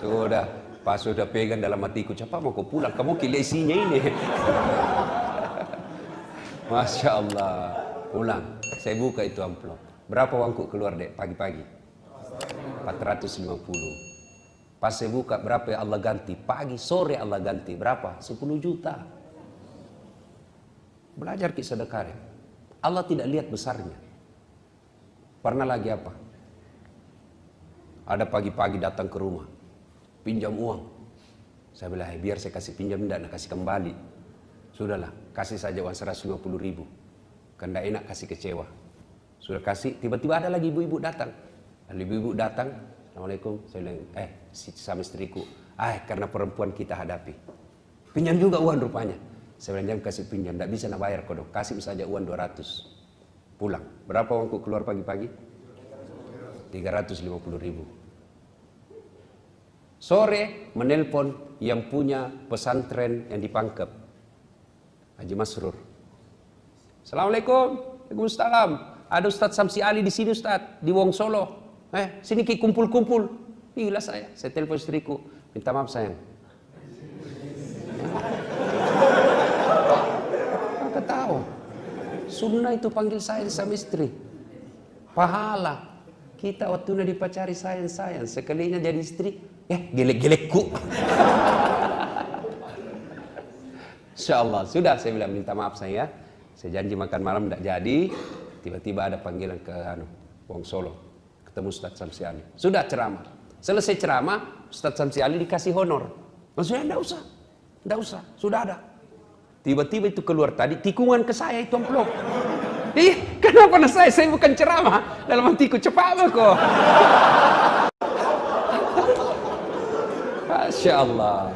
Speaker 1: Sudah. Pas sudah pegang dalam hatiku. Cepat mau kau pulang. Kamu kira isinya ini. Masya Allah. Pulang. Saya buka itu amplop. Berapa uangku keluar dek pagi-pagi? 450. Pas saya buka berapa ya Allah ganti? Pagi sore Allah ganti. Berapa? 10 juta. Belajar kisah sedekah. Allah tidak lihat besarnya. Pernah lagi apa? Ada pagi-pagi datang ke rumah. Pinjam uang. Saya bilang, biar saya kasih pinjam, tidak kasih kembali. Sudahlah, kasih saja uang 150 ribu. Kan tidak enak kasih kecewa. Sudah kasih, tiba-tiba ada lagi ibu-ibu datang. Ada ibu-ibu datang, Assalamualaikum. Saya bilang, sama istriku. Karena perempuan kita hadapi. Pinjam juga uang rupanya. Saya bilang, jangan kasih pinjam, tidak bisa nak bayar kodok. Kasih saja uang 200. Pulang. Berapa uangku keluar pagi-pagi? 350 ribu. Sore menelpon yang punya pesantren yang di Pangkep, Haji Masrur. Assalamualaikum. Waalaikumsalam. Ada Ustadz Samsi Ali di sini Ustadz, di Wong Solo. Sini ki kumpul-kumpul. Gila saya telepon istriku. Minta maaf sayang. Aku tahu. Sunnah itu panggil sayang sama istri. Pahala. Kita waktunya dipacari sayang-sayang. Sekalinya jadi istri, gelek-gelekku. Insyaallah. Sudah saya bilang minta maaf saya. Saya janji makan malam tidak jadi. Tiba-tiba ada panggilan ke Wong Solo. Ketemu Ustadz Samsi Ali. Sudah ceramah. Selesai ceramah, Ustadz Samsi Ali dikasih honor. Maksudnya tidak usah. Sudah ada. Tiba-tiba itu keluar tadi tikungan ke saya itu amplop. Kenapa saya bukan ceramah. Dalam hatiku cepat kok. Masya Allah.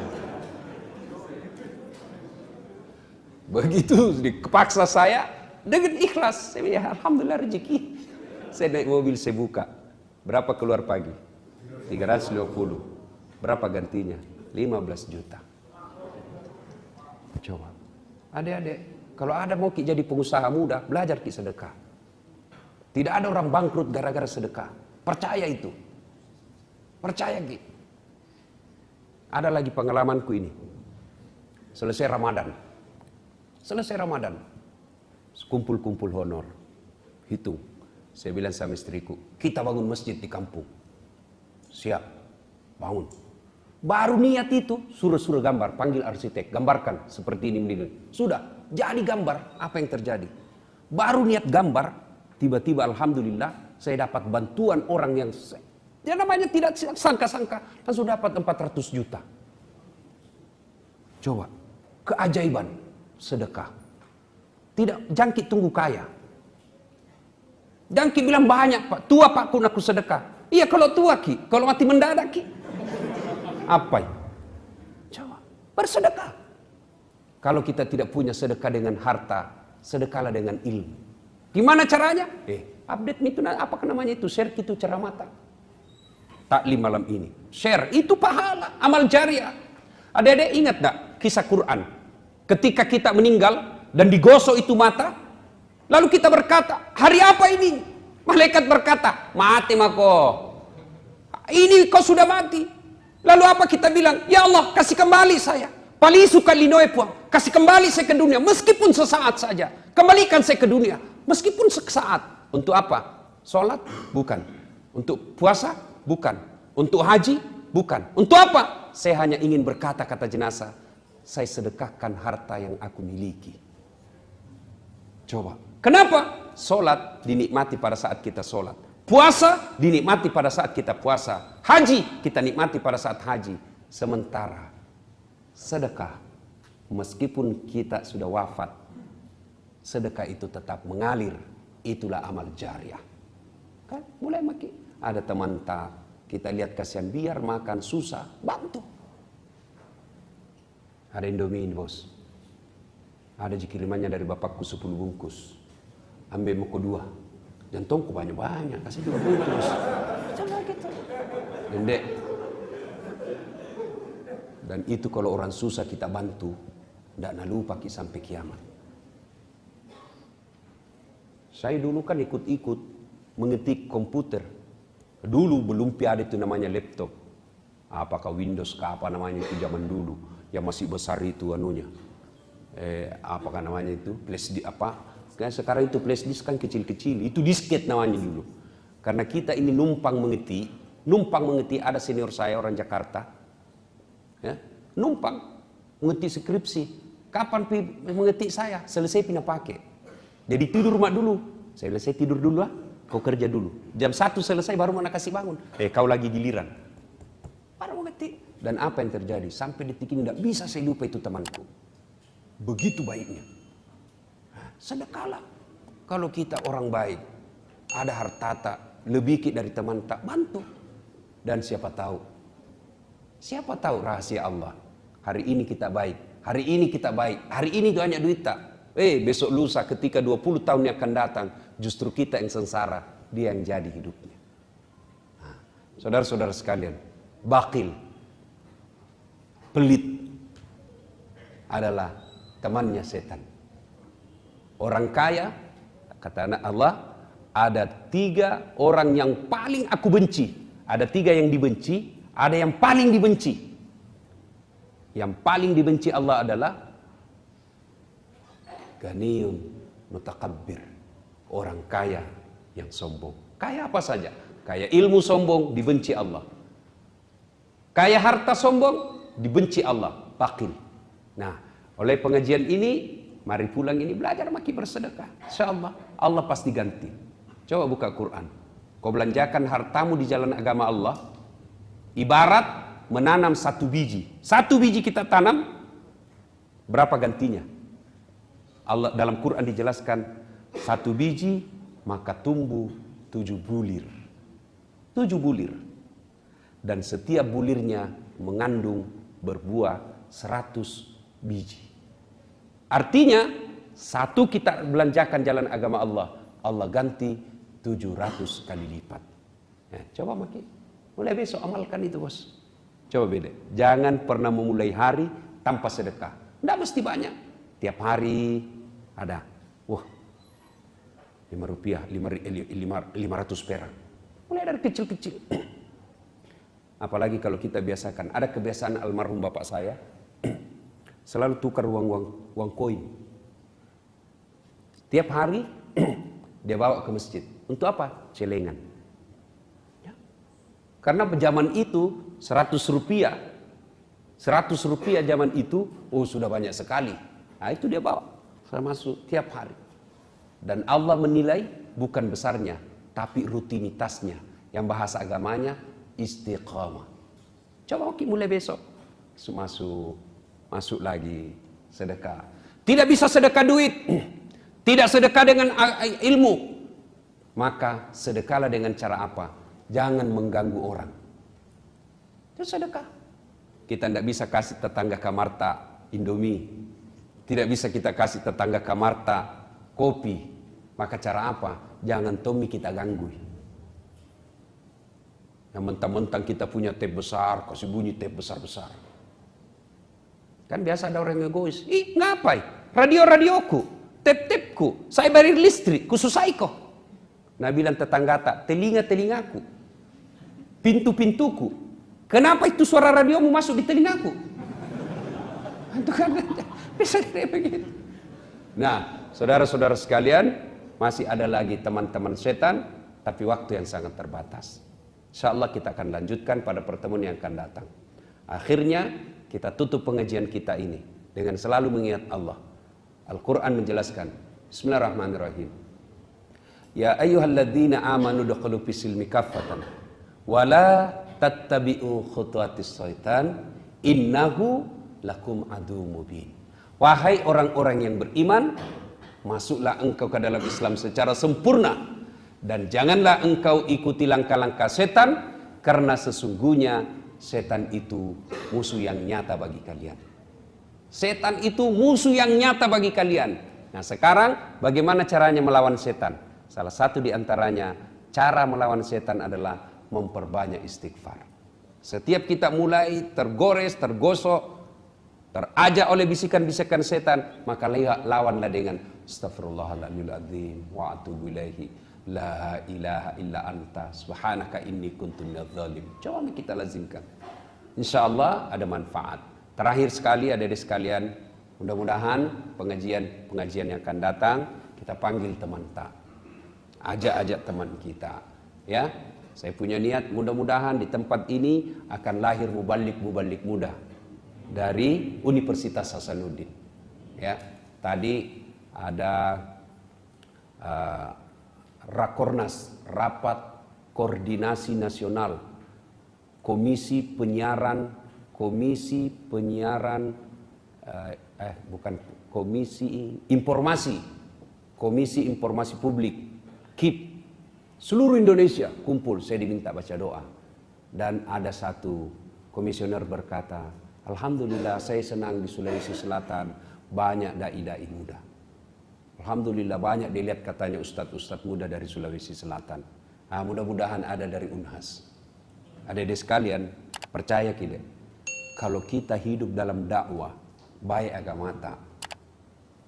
Speaker 1: Begitu dipaksa saya dengan ikhlas. Saya bilang, alhamdulillah rezeki. Saya naik mobil, saya buka. Berapa keluar pagi? 350. Berapa gantinya? 15 juta. Coba. Adik-adik, kalau ada mau jadi pengusaha muda, belajar sedekah. Tidak ada orang bangkrut gara-gara sedekah. Percaya itu. Percaya Ki. Ada lagi pengalamanku ini. Selesai Ramadan. Kumpul-kumpul honor. Hitung. Saya bilang sama istriku, kita bangun masjid di kampung. Siap. Bangun. Baru niat itu, suruh gambar, panggil arsitek, gambarkan seperti ini. Sudah, jadi gambar. Apa yang terjadi? Baru niat gambar, tiba-tiba alhamdulillah saya dapat bantuan orang yang namanya tidak sangka-sangka, langsung dapat 400 juta. Coba, keajaiban sedekah. Tidak jangkit tunggu kaya. Jangkit bilang banyak Pak, tua Pak kun aku sedekah. Iya kalau tua Ki, kalau mati mendadak Ki. Apa? Coba, bersedekah. Kalau kita tidak punya sedekah dengan harta, sedekahlah dengan ilmu. Gimana caranya? Update itu apa namanya itu? Share itu ceramah taklim malam ini. Share itu pahala, amal jariah. Adik-adik ingat tak kisah Quran? Ketika kita meninggal dan digosok itu mata, lalu kita berkata, hari apa ini? Malaikat berkata, mati mako. Ini kau sudah mati. Lalu apa kita bilang? Ya Allah, kasih kembali saya. Palisu kalinoe puang. Kasih kembali saya ke dunia, meskipun sesaat saja. Kembalikan saya ke dunia, meskipun sesaat. Untuk apa? Sholat? Bukan. Untuk puasa? Bukan. Untuk haji? Bukan. Untuk apa? Saya hanya ingin berkata kata jenazah, saya sedekahkan harta yang aku miliki. Coba. Kenapa? Sholat dinikmati pada saat kita sholat. Puasa dinikmati pada saat kita puasa. Haji kita nikmati pada saat haji. Sementara sedekah, meskipun kita sudah wafat, sedekah itu tetap mengalir. Itulah amal jariah. Kan? Mulai makin ada teman tak, kita lihat kasihan, biar makan susah, bantu. Ada Indomie ini bos. Ada kirimannya dari bapakku 10 bungkus. Ambil muka 2. Jantungku banyak-banyak, kasih 2 bungkus. Coba gitu. Dendek. Dan itu kalau orang susah kita bantu, tidak lupa sampai kiamat. Saya dulu kan ikut-ikut mengetik komputer. Dulu belum ada itu namanya laptop. Apakah Windows kah apa namanya itu zaman dulu. Yang masih besar itu anunya. Apakah namanya itu? Flash disk apa? Karena sekarang itu flash disk kan kecil-kecil. Itu disket namanya dulu. Karena kita ini numpang mengetik ada senior saya orang Jakarta. Ya, numpang mengetik skripsi. Kapan mengetik saya? Selesai pindah pakai. Jadi tidur mak dulu. Saya selesai tidur dulu lah. Kau kerja dulu. Jam 1 selesai baru mana kasih bangun. Kau lagi giliran. Baru mengetik. Dan apa yang terjadi? Sampai detik ini tidak bisa saya lupa itu temanku. Begitu baiknya. Sedekahlah. Kalau kita orang baik, ada hartata, lebih dari teman tak, bantu. Dan siapa tahu rahasia Allah. Hari ini kita baik. Hari ini kita baik. Hari ini itu hanya duit tak. Besok lusa ketika 20 tahun yang akan datang, justru kita yang sengsara, dia yang jadi hidupnya. Saudara-saudara sekalian, bakil, pelit adalah temannya setan. Orang kaya, kata anak Allah, ada 3 orang yang paling aku benci. Ada 3 yang dibenci, ada yang paling dibenci. Yang paling dibenci Allah adalah ganiyun mutakabbir, orang kaya yang sombong. Kaya apa saja? Kaya ilmu sombong, dibenci Allah. Kaya harta sombong, dibenci Allah. Bakil. Nah, oleh pengajian ini, mari pulang ini belajar makin bersedekah. InsyaAllah, Allah pasti ganti. Coba buka Quran. Kau belanjakan hartamu di jalan agama Allah, ibarat menanam 1 biji. 1 biji kita tanam, berapa gantinya? Allah dalam Quran dijelaskan, 1 biji maka tumbuh 7 bulir. 7 bulir. Dan setiap bulirnya mengandung berbuah 100 biji. Artinya, 1 kita belanjakan jalan agama Allah, Allah ganti 700 kali lipat. Ya, coba makin. Mulai besok amalkan itu, bos. Coba beda. Jangan pernah memulai hari tanpa sedekah. Tidak mesti banyak. Tiap hari ada. Wah, 5 rupiah, 500 perak. Mulai dari kecil-kecil. Apalagi kalau kita biasakan. Ada kebiasaan almarhum bapak saya. Selalu tukar uang koin. Tiap hari dia bawa ke masjid. Untuk apa? Celengan. Ya. Karena zaman itu 100 rupiah. 100 rupiah zaman itu, oh sudah banyak sekali. Nah itu dia bawa. Saya masuk tiap hari. Dan Allah menilai bukan besarnya, tapi rutinitasnya. Yang bahasa agamanya istiqamah. Coba mulai besok. Masuk lagi sedekah. Tidak bisa sedekah duit. Tidak sedekah dengan ilmu. Maka sedekahlah dengan cara apa? Jangan mengganggu orang. Itu sedekah. Kita tidak bisa kasih tetangga kamarta Indomie. Tidak bisa kita kasih tetangga kamarta kopi. Maka cara apa? Jangan Tommy kita ganggu. Yang mentang-mentang kita punya tap besar, kasih bunyi tap besar-besar. Kan biasa ada orang yang egois. Ih, ngapain? Radio-radioku, tap-tapku, saya bayar listrik, khusus kok. Nah bilang tetangga tak, telinga-telingaku, pintu-pintuku. Kenapa itu suara radiomu masuk di telingaku? Itu kan bisa kayak begitu. Nah, saudara-saudara sekalian, masih ada lagi teman-teman setan, tapi waktu yang sangat terbatas. InsyaAllah kita akan lanjutkan pada pertemuan yang akan datang. Akhirnya kita tutup pengajian kita ini dengan selalu mengingat Allah. Al-Quran menjelaskan. Bismillahirrahmanirrahim. Ya ayyuhalladzina amanu dukhulu fisilmi kaffatan. Wala tattabi'u khutuwatis syaitan. Innahu lakum adu mubin. Wahai orang-orang yang beriman, masuklah engkau ke dalam Islam secara sempurna. Dan janganlah engkau ikuti langkah-langkah setan, karena sesungguhnya setan itu musuh yang nyata bagi kalian. Setan itu musuh yang nyata bagi kalian. Nah sekarang bagaimana caranya melawan setan? Salah satu di antaranya cara melawan setan adalah memperbanyak istighfar. Setiap kita mulai tergores, tergosok, terajak oleh bisikan-bisikan setan, maka lawanlah dengan astaghfirullahaladzim wa atubu ilaihi. La ilaha illa anta subhanaka inni kuntu minadz zalim. Coba kita lazimkan. Insyaallah ada manfaat. Terakhir sekali adik-adik sekalian, mudah-mudahan pengajian yang akan datang kita panggil teman tak. Ajak-ajak teman kita, ya. Saya punya niat mudah-mudahan di tempat ini akan lahir mubalik muda dari Universitas Hasanuddin. Ya. Tadi ada Rakornas, Rapat Koordinasi Nasional Komisi Informasi Publik KIP seluruh Indonesia kumpul. Saya diminta baca doa dan ada satu komisioner berkata, alhamdulillah saya senang di Sulawesi Selatan banyak dai-dai muda. Alhamdulillah banyak dilihat katanya ustadz-ustadz muda dari Sulawesi Selatan. Nah, mudah-mudahan ada dari Unhas. Adik-adik sekalian, percaya kita, kalau kita hidup dalam dakwah, baik agama tak,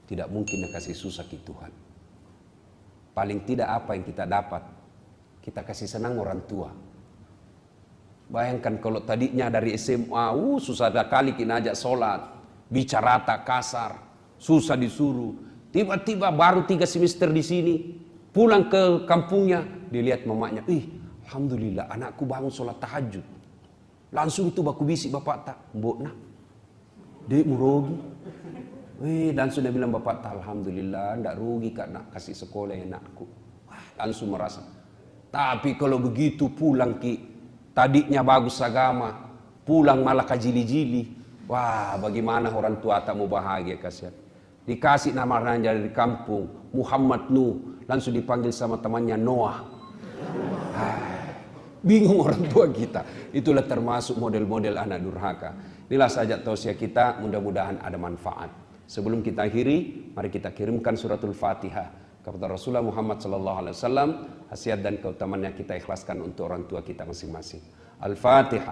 Speaker 1: tidak mungkin kasih susah ke Tuhan. Paling tidak apa yang kita dapat, kita kasih senang orang tua. Bayangkan kalau tadinya dari SMA, susah kali kita ajak sholat, bicara tak kasar, susah disuruh. Tiba-tiba baru 3 semester di sini, pulang ke kampungnya, dilihat mamanya, alhamdulillah anakku bangun sholat tahajud. Langsung itu baku bisik bapak tak, mbok nak, dek murogi. Langsung dia bilang bapak tak, alhamdulillah, ndak rugi kak nak kasih sekolah anakku. Langsung merasa. Tapi kalau begitu pulang ki, tadinya bagus agama, pulang malah kajili-jili. Wah, bagaimana orang tua tak mau bahagia kasihan. Dikasih nama raja dari kampung, Muhammad Nuh, langsung dipanggil sama temannya Noah. Bingung orang tua kita. Itulah termasuk model-model anak durhaka. Inilah saja tausiah kita, mudah-mudahan ada manfaat. Sebelum kita akhiri, mari kita kirimkan suratul Fatihah kepada Rasulullah Muhammad SAW. Khasiat dan keutamaannya kita ikhlaskan untuk orang tua kita masing-masing. Al-Fatihah.